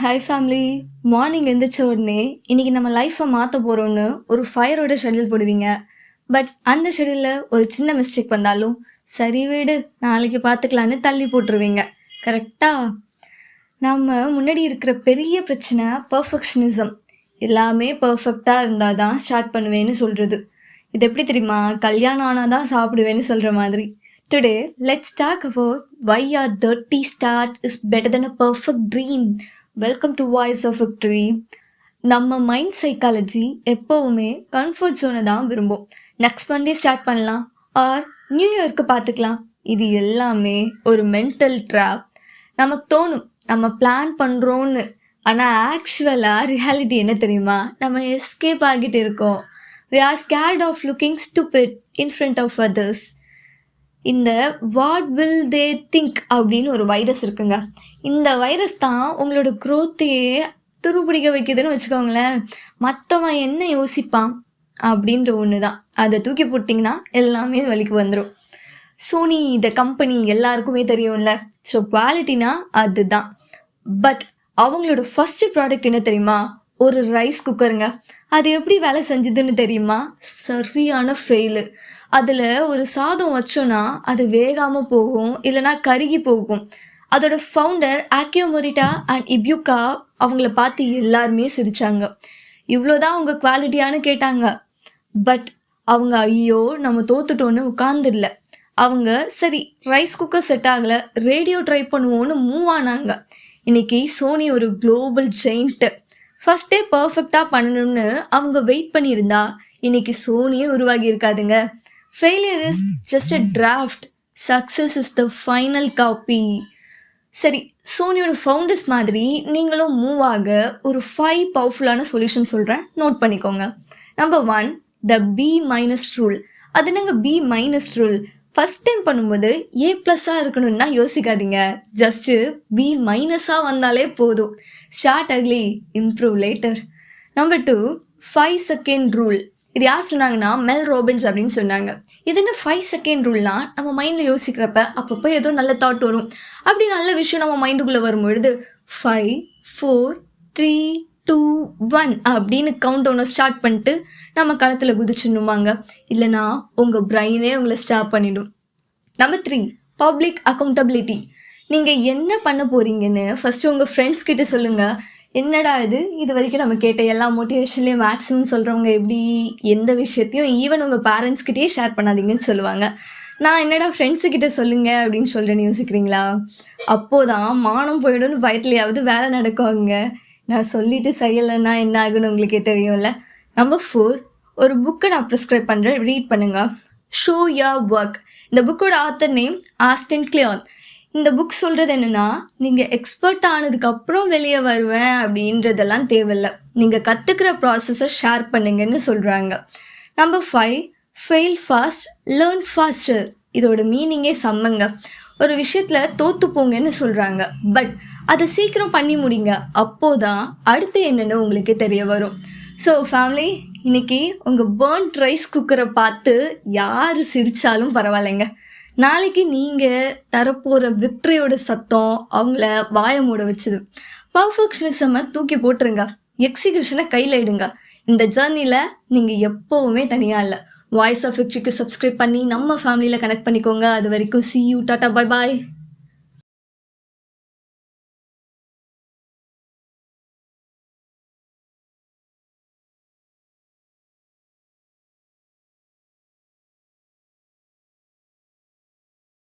Hi family. Morning எழுந்திரிச்ச உடனே இன்றைக்கி நம்ம லைஃப்பை மாற்ற போகிறோன்னு ஒரு ஃபயரோட ஷெடியூல் போடுவீங்க. பட் அந்த ஷெடியூலில் ஒரு சின்ன மிஸ்டேக் வந்தாலும் சரி வீடு நாளைக்கு பார்த்துக்கலான்னு தள்ளி போட்டுருவீங்க. கரெக்டாக நம்ம முன்னாடி இருக்கிற பெரிய பிரச்சனை பர்ஃபெக்ஷனிசம். எல்லாமே பர்ஃபெக்டாக இருந்தால் தான் ஸ்டார்ட் பண்ணுவேன்னு சொல்கிறது. இது எப்படி தெரியுமா? கல்யாணம் ஆனால் தான் சாப்பிடுவேன்னு சொல்கிற மாதிரி. Today, let's talk about why a dirty start is better than a perfect dream. Welcome to Voice of Victory. நம்ம மைண்ட் சைக்காலஜி எப்போவுமே கம்ஃபர்ட் ஜோனை தான் விரும்பும். நெக்ஸ்ட் மண்டே ஸ்டார்ட் பண்ணலாம் ஆர் நியூ இயர்க்கு பார்த்துக்கலாம். இது எல்லாமே ஒரு மென்டல் ட்ராப். நமக்கு தோணும் நம்ம பிளான் பண்ணுறோன்னு, ஆனால் ஆக்சுவலாக ரியாலிட்டி என்ன தெரியுமா? நம்ம எஸ்கேப் ஆகிட்டு இருக்கோம். We are scared of looking stupid in front of others. இந்த வாட் வில் தே திங்க் அப்படின்னு ஒரு வைரஸ் இருக்குங்க. இந்த வைரஸ் தான் உங்களோட க்ரோத்தையே துருப்பிடிக்க வைக்குதுன்னு வச்சுக்கோங்களேன். மற்றவன் என்ன யோசிப்பான் அப்படின்ற ஒன்று தான். அதை தூக்கி போட்டிங்கன்னா எல்லாமே வலிக்கு வந்துடும். சோனி இந்த கம்பெனி எல்லாருக்குமே தெரியும்ல. ஸோ குவாலிட்டினா அதுதான். பட் அவங்களோட ஃபஸ்ட்டு ப்ராடக்ட் என்ன தெரியுமா? ஒரு ரைஸ் குக்கருங்க. அது எப்படி வேலை செஞ்சுதுன்னு தெரியுமா? சரியான ஃபெயிலு. அதில் ஒரு சாதம் வச்சோன்னா அது வேகாமல் போகும், இல்லைனா கருகி போகும். அதோட ஃபவுண்டர் ஆக்கியோ மொரிட்டா அண்ட் இப்யூகா அவங்கள பார்த்து எல்லாருமே சிரித்தாங்க. இவ்வளோதான் அவங்க குவாலிட்டியானு கேட்டாங்க. பட் அவங்க ஐயோ நம்ம தோத்துட்டோன்னு உட்காந்துடல. அவங்க சரி ரைஸ் குக்கர் செட் ஆகலை, ரேடியோ ட்ரை பண்ணுவோன்னு மூவ் ஆனாங்க. இன்றைக்கி சோனி ஒரு குளோபல் ஜெயிண்ட்டு. ஃபஸ்ட்டே பர்ஃபெக்டாக பண்ணணும்னு அவங்க வெயிட் பண்ணியிருந்தா இன்றைக்கி சோனியே உருவாகி இருக்காதுங்க. Failure is just a draft, success is the final copy. சரி, சோனியோட ஃபவுண்டர்ஸ் மாதிரி நீங்களும் மூவ் ஆக ஒரு 5 பவர்ஃபுல்லான சொல்யூஷன் சொல்கிறேன், நோட் பண்ணிக்கோங்க. நம்பர் 1, த B- ரூல். அது என்னங்க B- ரூல்? ஃபஸ்ட் டைம் பண்ணும்போது A+ இருக்கணும்னா யோசிக்காதீங்க. ஜஸ்ட்டு B- வந்தாலே போதும். Start ugly, improve later. Number 2, 5 second rule. இது யார் சொன்னாங்கன்னா மெல் ரோபின்ஸ் அப்படின்னு சொன்னாங்க. இது என்ன 5 செகண்ட் ரூல்னா, நம்ம மைண்டில் யோசிக்கிறப்ப அப்பப்போ ஏதோ நல்ல தாட் வரும். அப்படி நல்ல விஷயம் நம்ம மைண்டுக்குள்ளே வரும்பொழுது 5, 4, 3, 2, 1 அப்படின்னு கவுண்ட் டவுனை ஸ்டார்ட் பண்ணிட்டு நம்ம களத்தில் குதிச்சிடணுமாங்க. இல்லைனா உங்கள் பிரெயினே உங்களை ஸ்டாப் பண்ணிடும். Number 3, public accountability. நீங்கள் என்ன பண்ண போகிறீங்கன்னு ஃபஸ்ட்டு உங்கள் ஃப்ரெண்ட்ஸ் கிட்ட சொல்லுங்கள். என்னடா இது வரைக்கும் நம்ம கேட்ட எல்லா மோட்டிவேஷன்லேயும் மேக்ஸிமம் சொல்கிறவங்க எப்படி எந்த விஷயத்தையும் ஈவன் உங்கள் பேரண்ட்ஸ்கிட்டயே ஷேர் பண்ணாதீங்கன்னு சொல்லுவாங்க. நான் என்னடா ஃப்ரெண்ட்ஸுக்கிட்ட சொல்லுங்கள் அப்படின்னு சொல்கிறேன்னு யோசிக்கிறீங்களா? அப்போது தான் மானம் போயிடும்னு பயத்துலையாவது வேலை நடக்குவாங்க. நான் சொல்லிவிட்டு செய்யலைன்னா என்ன ஆகுன்னு உங்களுக்கே தெரியும்ல. நம்பர் 4, ஒரு புக்கை நான் ப்ரிஸ்கிரைப் பண்ணுறேன், ரீட் பண்ணுங்கள். Show your work. இந்த புக்கோட ஆத்தர் நேம் ஆஸ்டின் கிளியான். இந்த புக் சொல்கிறது என்னென்னா, நீங்கள் எக்ஸ்பர்ட் ஆனதுக்கப்புறம் வெளியே வருவேன் அப்படின்றதெல்லாம் தேவையில்லை, நீங்கள் கற்றுக்கிற ப்ராசஸை ஷேர் பண்ணுங்கன்னு சொல்கிறாங்க. Number 5, fail fast, learn faster. இதோட மீனிங்கே செம்மங்க. ஒரு விஷயத்தில் தோற்று போங்கன்னு சொல்கிறாங்க, பட் அதை சீக்கிரம் பண்ணி முடிங்க. அப்போதான் அடுத்து என்னென்னு உங்களுக்கு தெரிய வரும். ஸோ ஃபேமிலி, இன்றைக்கி உங்கள் பர்ன்ட் ரைஸ் குக்கரை பார்த்து யார் சிரித்தாலும் பரவாயில்லைங்க. நாளைக்கு நீங்கள் தரப்போகிற விக்ட்ரியோட சத்தம் அவங்கள வாய மூட வச்சுது. பர்ஃபெக்ஷனிசமை தூக்கி போட்டுருங்க, எக்ஸிக்யூஷனை கையில் இடுங்க. இந்த ஜர்னியில் நீங்கள் எப்போவுமே தனியாக இல்லை. வாய்ஸ் ஆஃப் விக்ட்ரிக்கு சப்ஸ்கிரைப் பண்ணி நம்ம ஃபேமிலியில் கனெக்ட் பண்ணிக்கோங்க. அது வரைக்கும் see you, tata, bye bye.